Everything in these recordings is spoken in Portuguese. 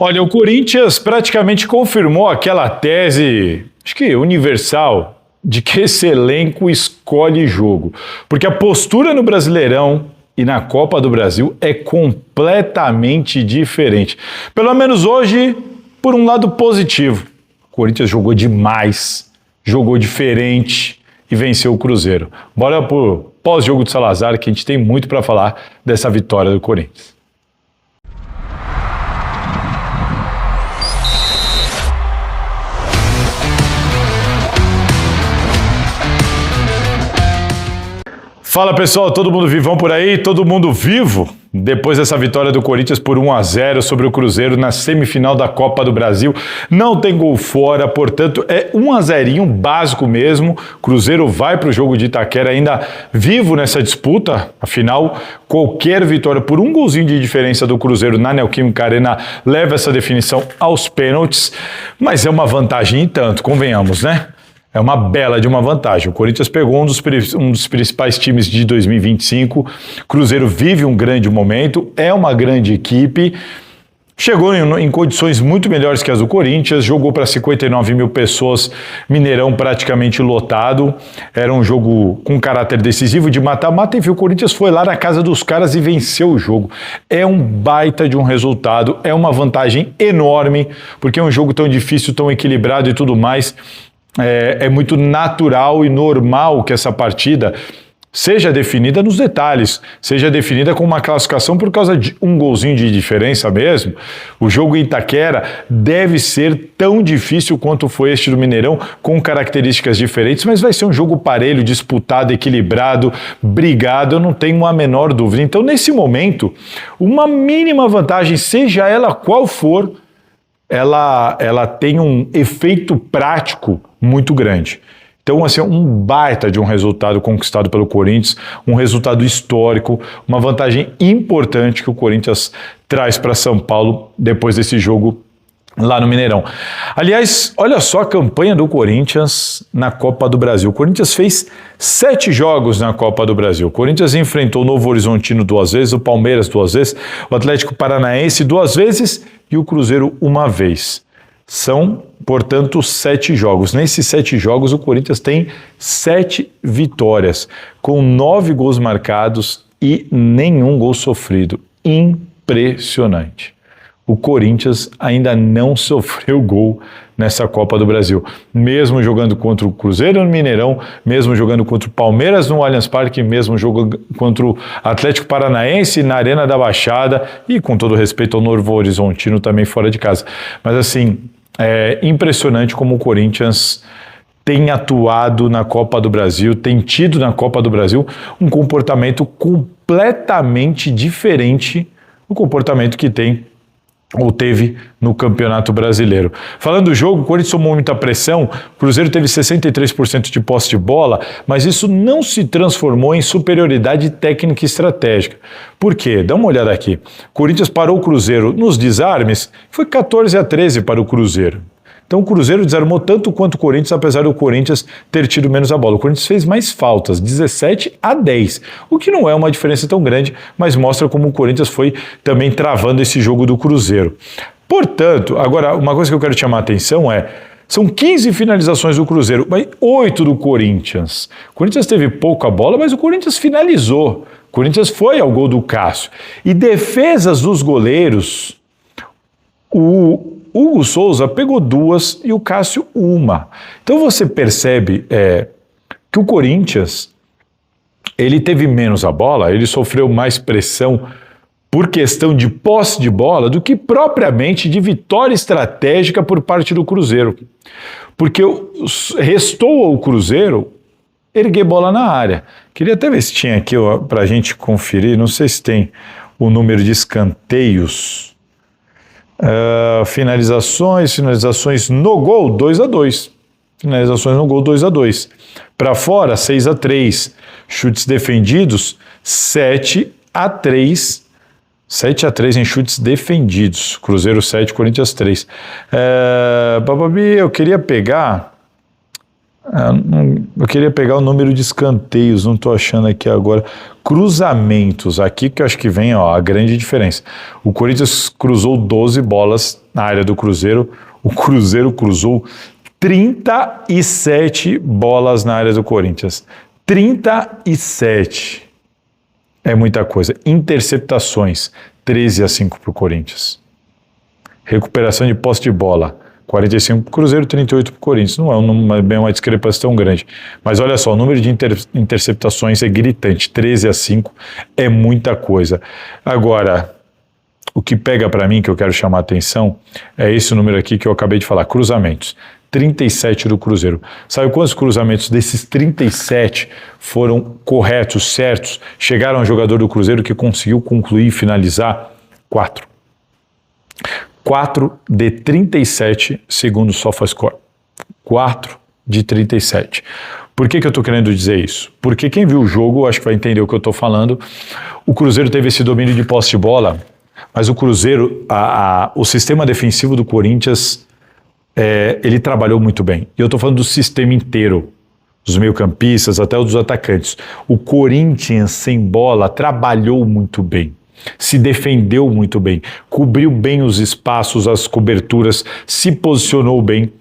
Olha, o Corinthians praticamente confirmou aquela tese, acho que universal, de que esse elenco escolhe jogo. Porque a postura no Brasileirão e na Copa do Brasil é completamente diferente. Pelo menos hoje, por um lado positivo. O Corinthians jogou demais, jogou diferente e venceu o Cruzeiro. Bora pro pós-jogo do Salazar, que a gente tem muito para falar dessa vitória do Corinthians. Fala pessoal, todo mundo vivão por aí? Todo mundo vivo? Depois dessa vitória do Corinthians por 1-0 sobre o Cruzeiro na semifinal da Copa do Brasil, não tem gol fora, portanto é 1-0 básico mesmo. Cruzeiro vai para o jogo de Itaquera ainda vivo nessa disputa, afinal qualquer vitória por um golzinho de diferença do Cruzeiro na Neoquímica Arena leva essa definição aos pênaltis, mas é uma vantagem e tanto, convenhamos, né? É uma bela de uma vantagem. O Corinthians pegou um dos principais times de 2025. Cruzeiro vive um grande momento, é uma grande equipe. Chegou em condições muito melhores que as do Corinthians, jogou para 59 mil pessoas, Mineirão praticamente lotado. Era um jogo com caráter decisivo de mata-mata. Enfim, o Corinthians foi lá na casa dos caras e venceu o jogo. É um baita de um resultado, é uma vantagem enorme, porque é um jogo tão difícil, tão equilibrado e tudo mais. É muito natural e normal que essa partida seja definida nos detalhes, seja definida com uma classificação por causa de um golzinho de diferença mesmo. O jogo em Itaquera deve ser tão difícil quanto foi este do Mineirão, com características diferentes, mas vai ser um jogo parelho, disputado, equilibrado, brigado, eu não tenho a menor dúvida. Então, nesse momento, uma mínima vantagem, seja ela qual for, ela tem um efeito prático muito grande. Então, assim, um baita de um resultado conquistado pelo Corinthians, um resultado histórico, uma vantagem importante que o Corinthians traz para São Paulo depois desse jogo lá no Mineirão. Aliás, olha só a campanha do Corinthians na Copa do Brasil. O Corinthians fez 7 jogos na Copa do Brasil. O Corinthians enfrentou o Novo Horizontino 2 vezes, o Palmeiras 2 vezes, o Atlético Paranaense 2 vezes e o Cruzeiro 1 vez. São, portanto, 7 jogos. Nesses 7 jogos, o Corinthians tem 7 vitórias, com 9 gols marcados e nenhum gol sofrido. Impressionante. O Corinthians ainda não sofreu gol nessa Copa do Brasil. Mesmo jogando contra o Cruzeiro no Mineirão, mesmo jogando contra o Palmeiras no Allianz Parque, mesmo jogando contra o Atlético Paranaense na Arena da Baixada e, com todo respeito ao Novo Horizontino, também fora de casa. Mas, assim, é impressionante como o Corinthians tem atuado na Copa do Brasil, tem tido na Copa do Brasil um comportamento completamente diferente do comportamento que tem ou teve no Campeonato Brasileiro. Falando do jogo, o Corinthians tomou muita pressão, o Cruzeiro teve 63% de posse de bola, mas isso não se transformou em superioridade técnica e estratégica. Por quê? Dá uma olhada aqui. O Corinthians parou o Cruzeiro nos desarmes, foi 14-13 para o Cruzeiro. Então o Cruzeiro desarmou tanto quanto o Corinthians, apesar do Corinthians ter tido menos a bola. O Corinthians fez mais faltas, 17-10, o que não é uma diferença tão grande, mas mostra como o Corinthians foi também travando esse jogo do Cruzeiro. Portanto, agora, uma coisa que eu quero te chamar a atenção são 15 finalizações do Cruzeiro, mas 8 do Corinthians. O Corinthians teve pouca bola, mas o Corinthians finalizou. O Corinthians foi ao gol do Cássio. E defesas dos goleiros, o Hugo Souza pegou 2 e o Cássio 1. Então você percebe que o Corinthians ele teve menos a bola, ele sofreu mais pressão por questão de posse de bola do que propriamente de vitória estratégica por parte do Cruzeiro. Porque restou ao Cruzeiro erguer bola na área. Queria até ver se tinha aqui para a gente conferir, não sei se tem o número de escanteios. Finalizações no gol, 2-2. Finalizações no gol, 2-2. Para fora, 6-3. Chutes defendidos, 7-3. 7-3 em chutes defendidos. Cruzeiro 7, Corinthians 3. Bababi, eu queria pegar Eu queria pegar o número de escanteios, não estou achando aqui agora. Cruzamentos, aqui que eu acho que vem a grande diferença. O Corinthians cruzou 12 bolas na área do Cruzeiro, o Cruzeiro cruzou 37 bolas na área do Corinthians. 37. É muita coisa. Interceptações, 13-5 para o Corinthians. Recuperação de posse de bola, 45 para o Cruzeiro, 38 para o Corinthians. Não é uma discrepância tão grande. Mas olha só, o número de interceptações é gritante. 13-5 é muita coisa. Agora, o que pega para mim, que eu quero chamar a atenção, é esse número aqui que eu acabei de falar, cruzamentos. 37 do Cruzeiro. Sabe quantos cruzamentos desses 37 foram corretos, certos? Chegaram ao jogador do Cruzeiro que conseguiu concluir e finalizar? 4. 4 de 37 segundo o SofaScore. 4 de 37. Por que eu estou querendo dizer isso? Porque quem viu o jogo, acho que vai entender o que eu estou falando. O Cruzeiro teve esse domínio de posse de bola, mas o Cruzeiro, o sistema defensivo do Corinthians, ele trabalhou muito bem. E eu estou falando do sistema inteiro, dos meio-campistas até os dos atacantes. O Corinthians sem bola trabalhou muito bem. Se defendeu muito bem, cobriu bem os espaços, as coberturas, se posicionou bem.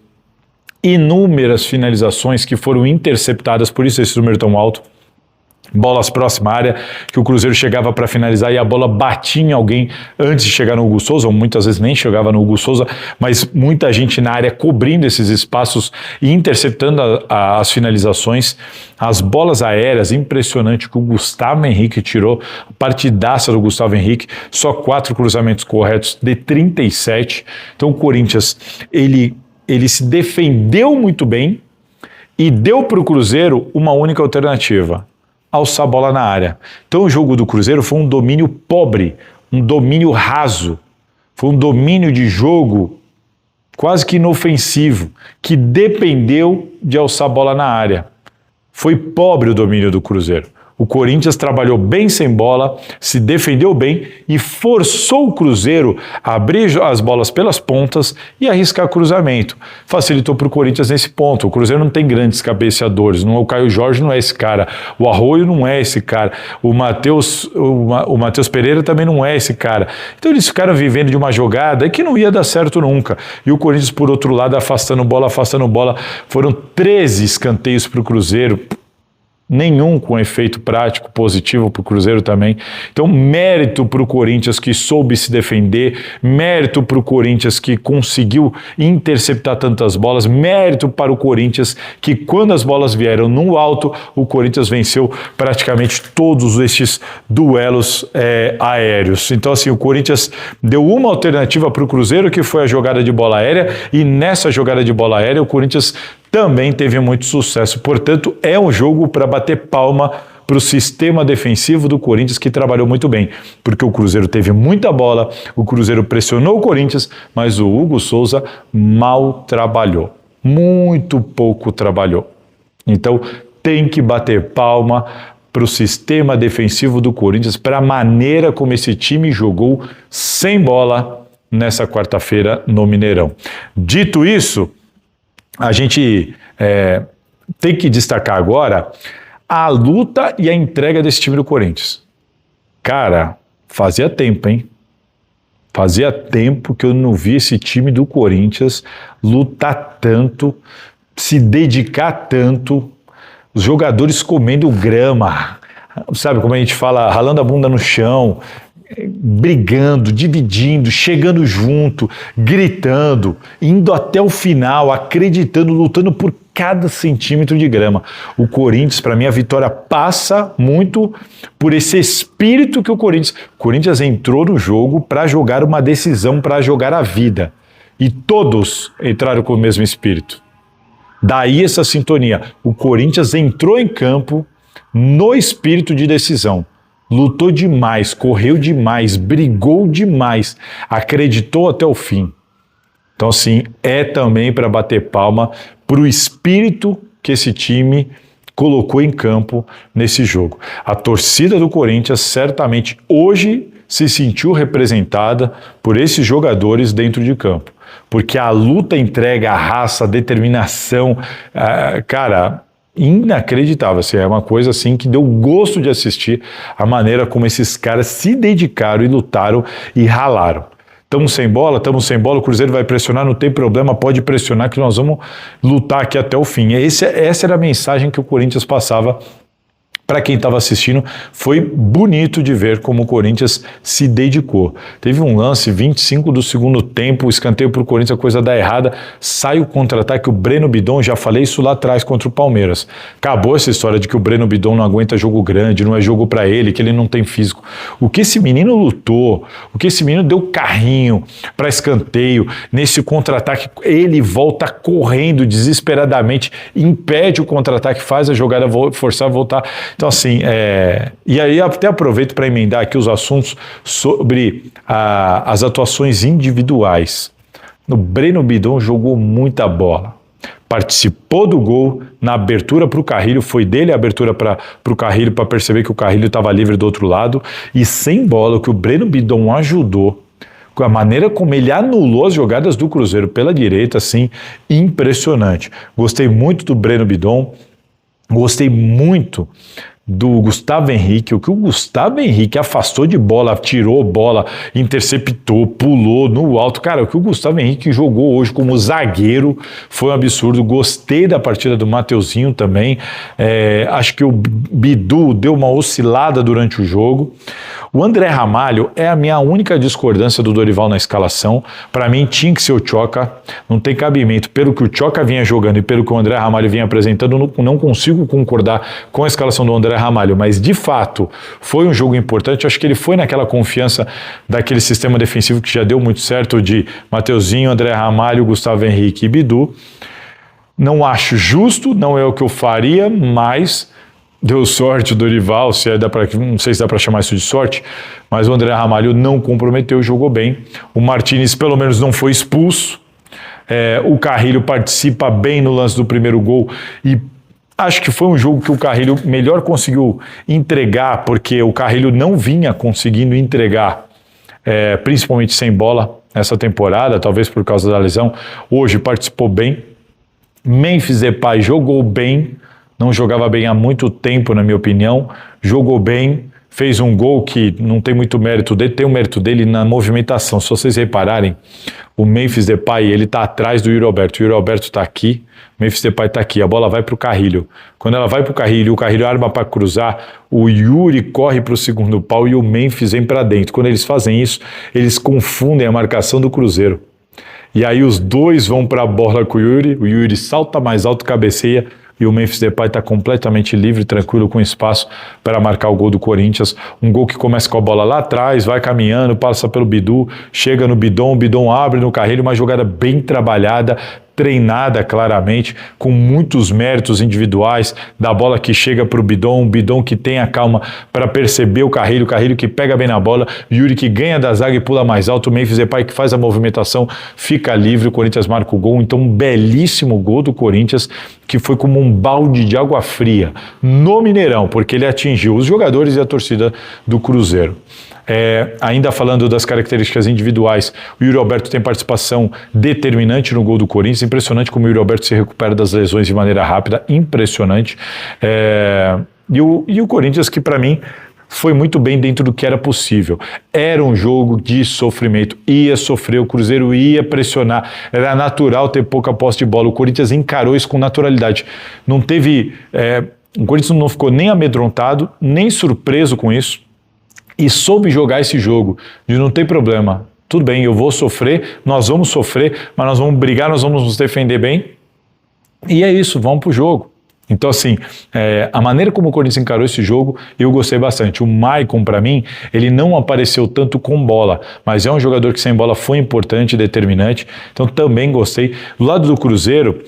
Inúmeras finalizações que foram interceptadas, por isso esse número tão alto. Bolas próxima à área, que o Cruzeiro chegava para finalizar e a bola batia em alguém antes de chegar no Hugo Souza, ou muitas vezes nem chegava no Hugo Souza, mas muita gente na área cobrindo esses espaços e interceptando as finalizações. As bolas aéreas, impressionante que o Gustavo Henrique tirou, a partidaça do Gustavo Henrique, só 4 cruzamentos corretos de 37. Então o Corinthians, ele se defendeu muito bem e deu para o Cruzeiro uma única alternativa: alçar a bola na área. Então o jogo do Cruzeiro foi um domínio pobre, um domínio raso, foi um domínio de jogo quase que inofensivo, que dependeu de alçar a bola na área. Foi pobre o domínio do Cruzeiro. O Corinthians trabalhou bem sem bola, se defendeu bem e forçou o Cruzeiro a abrir as bolas pelas pontas e arriscar cruzamento. Facilitou para o Corinthians nesse ponto. O Cruzeiro não tem grandes cabeceadores. O Caio Jorge não é esse cara. O Arroio não é esse cara. O Matheus Pereira também não é esse cara. Então eles ficaram vivendo de uma jogada que não ia dar certo nunca. E o Corinthians, por outro lado, afastando bola. Foram 13 escanteios para o Cruzeiro. Nenhum com efeito prático positivo para o Cruzeiro também. Então, mérito para o Corinthians que soube se defender, mérito para o Corinthians que conseguiu interceptar tantas bolas, mérito para o Corinthians que, quando as bolas vieram no alto, o Corinthians venceu praticamente todos estes duelos aéreos. Então, assim, o Corinthians deu uma alternativa para o Cruzeiro, que foi a jogada de bola aérea, e nessa jogada de bola aérea, o Corinthians também teve muito sucesso. Portanto, é um jogo para bater palma para o sistema defensivo do Corinthians, que trabalhou muito bem, porque o Cruzeiro teve muita bola, o Cruzeiro pressionou o Corinthians, mas o Hugo Souza mal trabalhou, muito pouco trabalhou. Então, tem que bater palma para o sistema defensivo do Corinthians, para a maneira como esse time jogou sem bola nessa quarta-feira no Mineirão. Dito isso, a gente tem que destacar agora a luta e a entrega desse time do Corinthians. Cara, fazia tempo, hein? Fazia tempo que eu não vi esse time do Corinthians lutar tanto, se dedicar tanto, os jogadores comendo grama, sabe como a gente fala, ralando a bunda no chão, brigando, dividindo, chegando junto, gritando, indo até o final, acreditando, lutando por cada centímetro de grama. O Corinthians, para mim, a vitória passa muito por esse espírito que o Corinthians entrou no jogo para jogar uma decisão, para jogar a vida. E todos entraram com o mesmo espírito. Daí essa sintonia. O Corinthians entrou em campo no espírito de decisão. Lutou demais, correu demais, brigou demais, acreditou até o fim. Então, assim, é também para bater palma para o espírito que esse time colocou em campo nesse jogo. A torcida do Corinthians certamente hoje se sentiu representada por esses jogadores dentro de campo. porque a luta entrega, a raça, a determinação, cara, inacreditável, assim, é uma coisa assim que deu gosto de assistir a maneira como esses caras se dedicaram e lutaram e ralaram. Estamos sem bola, o Cruzeiro vai pressionar, não tem problema, pode pressionar que nós vamos lutar aqui até o fim. Essa era a mensagem que o Corinthians passava para quem estava assistindo. Foi bonito de ver como o Corinthians se dedicou. Teve um lance, 25 do segundo tempo, o escanteio para o Corinthians, a coisa dá errada, sai o contra-ataque, o Breno Bidon, já falei isso lá atrás contra o Palmeiras. Acabou essa história de que o Breno Bidon não aguenta jogo grande, não é jogo para ele, que ele não tem físico. O que esse menino lutou, o que esse menino deu carrinho para escanteio, nesse contra-ataque, ele volta correndo desesperadamente, impede o contra-ataque, faz a jogada forçar, voltar. Então, assim, e aí até aproveito para emendar aqui os assuntos sobre as atuações individuais. O Breno Bidon jogou muita bola, participou do gol na abertura para o Carrilho, foi dele a abertura para o Carrilho, para perceber que o Carrilho estava livre do outro lado, e sem bola, o que o Breno Bidon ajudou, com a maneira como ele anulou as jogadas do Cruzeiro pela direita, assim, impressionante. Gostei muito do Breno Bidon. Gostei muito do Gustavo Henrique, o que o Gustavo Henrique afastou de bola, tirou bola, interceptou, pulou no alto. Cara, o que o Gustavo Henrique jogou hoje como zagueiro foi um absurdo. Gostei da partida do Mateuzinho também. Acho que o Bidu deu uma oscilada durante o jogo. O André Ramalho é a minha única discordância do Dorival na escalação. Para mim tinha que ser o Tchoca, não tem cabimento. Pelo que o Tchoca vinha jogando e pelo que o André Ramalho vinha apresentando, não consigo concordar com a escalação do André Ramalho, mas de fato foi um jogo importante. Acho que ele foi naquela confiança daquele sistema defensivo que já deu muito certo, de Mateuzinho, André Ramalho, Gustavo Henrique e Bidu. Não acho justo, não é o que eu faria, mas deu sorte o Dorival, não sei se dá para chamar isso de sorte, mas o André Ramalho não comprometeu, jogou bem. O Martínez pelo menos não foi expulso. O Carrilho participa bem no lance do primeiro gol e acho que foi um jogo que o Carrilho melhor conseguiu entregar, porque o Carrilho não vinha conseguindo entregar, principalmente sem bola, essa temporada, talvez por causa da lesão. Hoje participou bem. Memphis Depay jogou bem, não jogava bem há muito tempo, na minha opinião, jogou bem, fez um gol que não tem muito mérito dele, tem o mérito dele na movimentação. Se vocês repararem, o Memphis Depay, ele está atrás do Yuri Alberto, o Yuri Alberto está aqui, o Memphis Depay está aqui, a bola vai para o Carrilho. Quando ela vai para o Carrilho arma para cruzar, o Yuri corre para o segundo pau e o Memphis vem para dentro. Quando eles fazem isso, eles confundem a marcação do Cruzeiro. E aí os dois vão para a bola com o Yuri salta mais alto, cabeceia, e o Memphis Depay está completamente livre, tranquilo, com espaço para marcar o gol do Corinthians. Um gol que começa com a bola lá atrás, vai caminhando, passa pelo Bidu, chega no Bidon, o Bidon abre no Carrilho, uma jogada bem trabalhada, treinada claramente, com muitos méritos individuais, da bola que chega para o Bidon que tem a calma para perceber o Carrilho que pega bem na bola, Yuri que ganha da zaga e pula mais alto, o Memphis Depay que faz a movimentação, fica livre, o Corinthians marca o gol. Então um belíssimo gol do Corinthians, que foi como um balde de água fria no Mineirão, porque ele atingiu os jogadores e a torcida do Cruzeiro. Ainda falando das características individuais, o Yuri Alberto tem participação determinante no gol do Corinthians. Impressionante como o Yuri Alberto se recupera das lesões de maneira rápida, impressionante. E o Corinthians, que para mim foi muito bem dentro do que era possível. Era um jogo de sofrimento, ia sofrer, o Cruzeiro ia pressionar, era natural ter pouca posse de bola. O Corinthians encarou isso com naturalidade. Não teve... o Corinthians não ficou nem amedrontado, nem surpreso com isso, e soube jogar esse jogo, de não ter problema. Tudo bem, eu vou sofrer, nós vamos sofrer, mas nós vamos brigar, nós vamos nos defender bem. E é isso, vamos pro jogo. Então, assim, a maneira como o Corinthians encarou esse jogo, eu gostei bastante. O Maicon, para mim, ele não apareceu tanto com bola, mas é um jogador que sem bola foi importante, determinante, então também gostei. Do lado do Cruzeiro,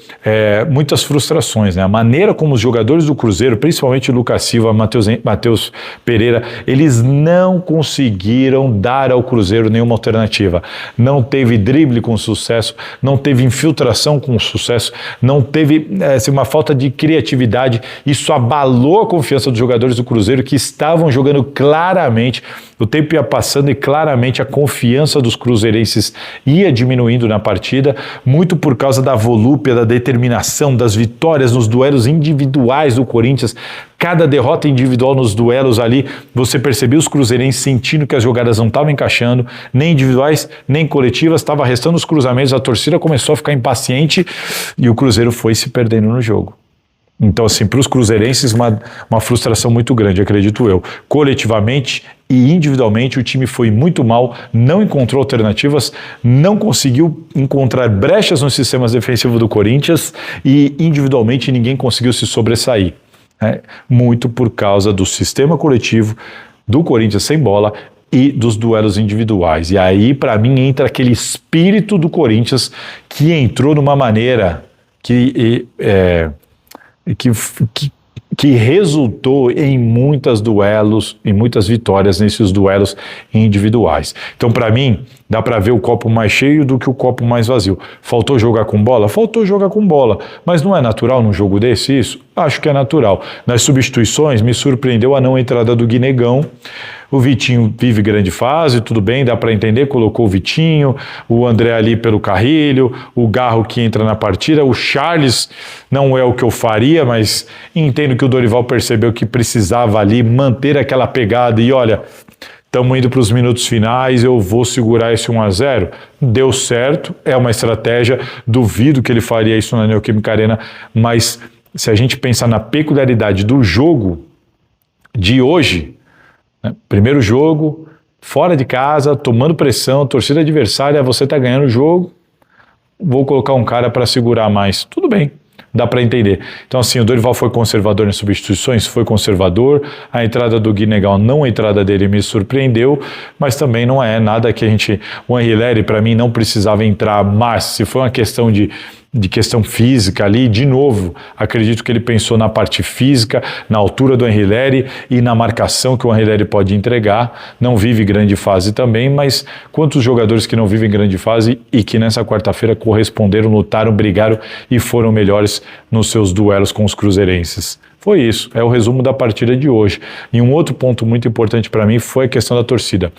muitas frustrações, né? A maneira como os jogadores do Cruzeiro, principalmente o Lucas Silva, Matheus Pereira, eles não conseguiram dar ao Cruzeiro nenhuma alternativa. Não teve drible com sucesso, não teve infiltração com sucesso, não teve uma falta de criatividade coletividade, isso abalou a confiança dos jogadores do Cruzeiro, que estavam jogando claramente, o tempo ia passando e claramente a confiança dos cruzeirenses ia diminuindo na partida, muito por causa da volúpia, da determinação, das vitórias nos duelos individuais do Corinthians. Cada derrota individual nos duelos ali, você percebia os cruzeirenses sentindo que as jogadas não estavam encaixando, nem individuais, nem coletivas, estava restando os cruzamentos, a torcida começou a ficar impaciente e o Cruzeiro foi se perdendo no jogo. Então, assim, para os cruzeirenses, uma frustração muito grande, acredito eu. Coletivamente e individualmente, o time foi muito mal, não encontrou alternativas, não conseguiu encontrar brechas nos sistemas defensivos do Corinthians e, individualmente, ninguém conseguiu se sobressair. Muito por causa do sistema coletivo do Corinthians sem bola e dos duelos individuais. E aí, para mim, entra aquele espírito do Corinthians que entrou numa maneira que resultou em muitos duelos e muitas vitórias nesses duelos individuais. Então, para mim, dá para ver o copo mais cheio do que o copo mais vazio. Faltou jogar com bola? Faltou jogar com bola. Mas não é natural num jogo desse isso? Acho que é natural. Nas substituições, me surpreendeu a não entrada do Guinegão. O Vitinho vive grande fase, tudo bem, dá para entender, colocou o Vitinho, o André ali pelo carrilho, o Garro que entra na partida, o Charles não é o que eu faria, mas entendo que o Dorival percebeu que precisava ali manter aquela pegada e olha, estamos indo para os minutos finais, eu vou segurar esse 1-0. Deu certo, é uma estratégia, duvido que ele faria isso na Neoquímica Arena, mas se a gente pensar na peculiaridade do jogo de hoje, primeiro jogo, fora de casa, tomando pressão, torcida adversária, você está ganhando o jogo, vou colocar um cara para segurar mais. Tudo bem, dá para entender. Então assim, o Dorival foi conservador nas substituições, foi conservador, a entrada do Guinegão, não a entrada dele me surpreendeu, mas também não é nada que a gente... O Anrileri, para mim, não precisava entrar, mas se foi uma questão de questão física ali, de novo, acredito que ele pensou na parte física, na altura do Anrileri e na marcação que o Anrileri pode entregar. Não vive grande fase também, mas quantos jogadores que não vivem grande fase e que nessa quarta-feira corresponderam, lutaram, brigaram e foram melhores nos seus duelos com os cruzeirenses? Foi isso, é o resumo da partida de hoje. E um outro ponto muito importante para mim foi a questão da torcida.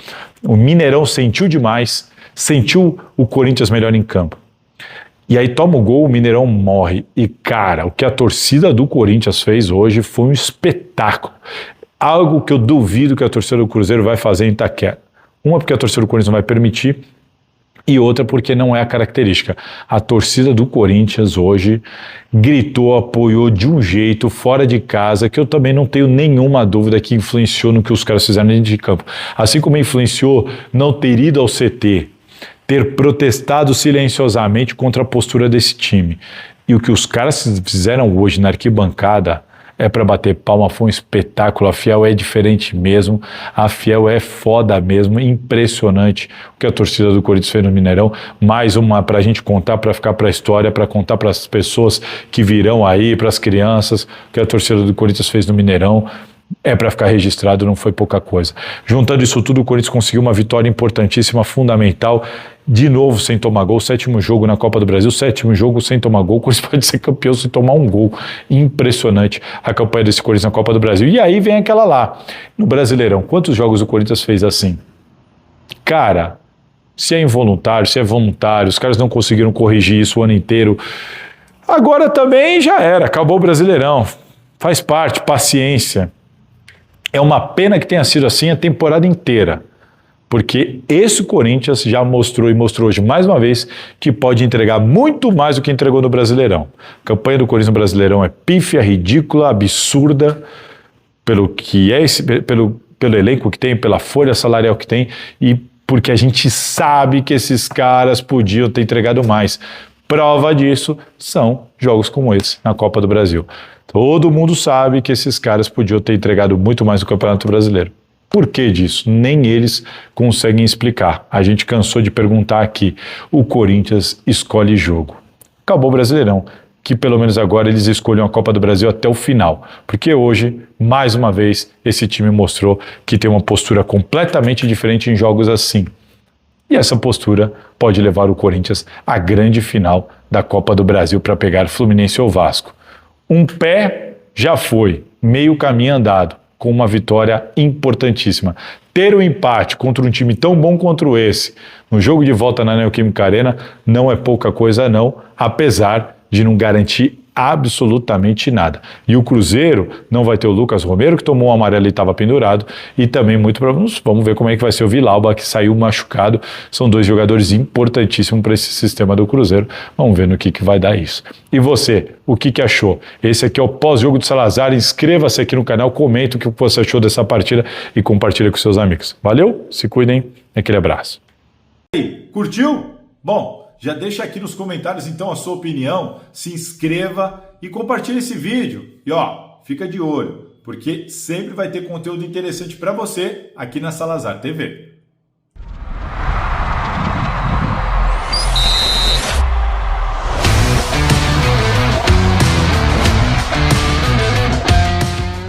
O Mineirão sentiu demais, sentiu o Corinthians melhor em campo. E aí toma o gol, o Mineirão morre. E cara, o que a torcida do Corinthians fez hoje foi um espetáculo. Algo que eu duvido que a torcida do Cruzeiro vai fazer em Itaquera. Uma porque a torcida do Corinthians não vai permitir e outra porque não é a característica. A torcida do Corinthians hoje gritou, apoiou de um jeito fora de casa que eu também não tenho nenhuma dúvida que influenciou no que os caras fizeram dentro de campo. Assim como influenciou não ter ido ao CT, ter protestado silenciosamente contra a postura desse time. E o que os caras fizeram hoje na arquibancada é para bater palma, foi um espetáculo. A Fiel é diferente mesmo, a Fiel é foda mesmo, impressionante o que a torcida do Corinthians fez no Mineirão. Mais uma para a gente contar, para ficar para a história, para contar para as pessoas que virão aí, para as crianças, o que a torcida do Corinthians fez no Mineirão. É para ficar registrado, não foi pouca coisa. Juntando isso tudo, o Corinthians conseguiu uma vitória importantíssima, fundamental, de novo sem tomar gol, 7º jogo na Copa do Brasil, 7º jogo sem tomar gol, o Corinthians pode ser campeão sem tomar um gol. Impressionante a campanha desse Corinthians na Copa do Brasil. E aí vem aquela lá, no Brasileirão, quantos jogos o Corinthians fez assim? Cara, se é involuntário, se é voluntário, os caras não conseguiram corrigir isso o ano inteiro, agora também já era, acabou o Brasileirão, faz parte, paciência. É uma pena que tenha sido assim a temporada inteira, porque esse Corinthians já mostrou e mostrou hoje mais uma vez que pode entregar muito mais do que entregou no Brasileirão. A campanha do Corinthians no Brasileirão é pífia, ridícula, absurda, pelo que é pelo elenco que tem, pela folha salarial que tem e porque a gente sabe que esses caras podiam ter entregado mais. Prova disso são jogos como esse na Copa do Brasil. Todo mundo sabe que esses caras podiam ter entregado muito mais no Campeonato Brasileiro. Por que disso? Nem eles conseguem explicar. A gente cansou de perguntar aqui. O Corinthians escolhe jogo. Acabou o Brasileirão, que pelo menos agora eles escolham a Copa do Brasil até o final. Porque hoje, mais uma vez, esse time mostrou que tem uma postura completamente diferente em jogos assim. E essa postura pode levar o Corinthians à grande final da Copa do Brasil para pegar Fluminense ou Vasco. Um pé já foi, meio caminho andado, com uma vitória importantíssima. Ter um empate contra um time tão bom quanto esse, no jogo de volta na Neoquímica Arena, não é pouca coisa não, apesar de não garantir absolutamente nada. E o Cruzeiro não vai ter o Lucas Romero, que tomou um amarelo e estava pendurado, e também muito provavelmente, vamos ver como é que vai ser o Villalba, que saiu machucado. São dois jogadores importantíssimos para esse sistema do Cruzeiro. Vamos ver no que vai dar isso. E você, o que achou? Esse aqui é o pós-jogo do Salazar. Inscreva-se aqui no canal, comenta o que você achou dessa partida e compartilha com seus amigos. Valeu? Se cuidem. Aquele abraço. E aí, curtiu? Bom, já deixa aqui nos comentários então a sua opinião, se inscreva e compartilhe esse vídeo. E ó, fica de olho, porque sempre vai ter conteúdo interessante para você aqui na Salazar TV.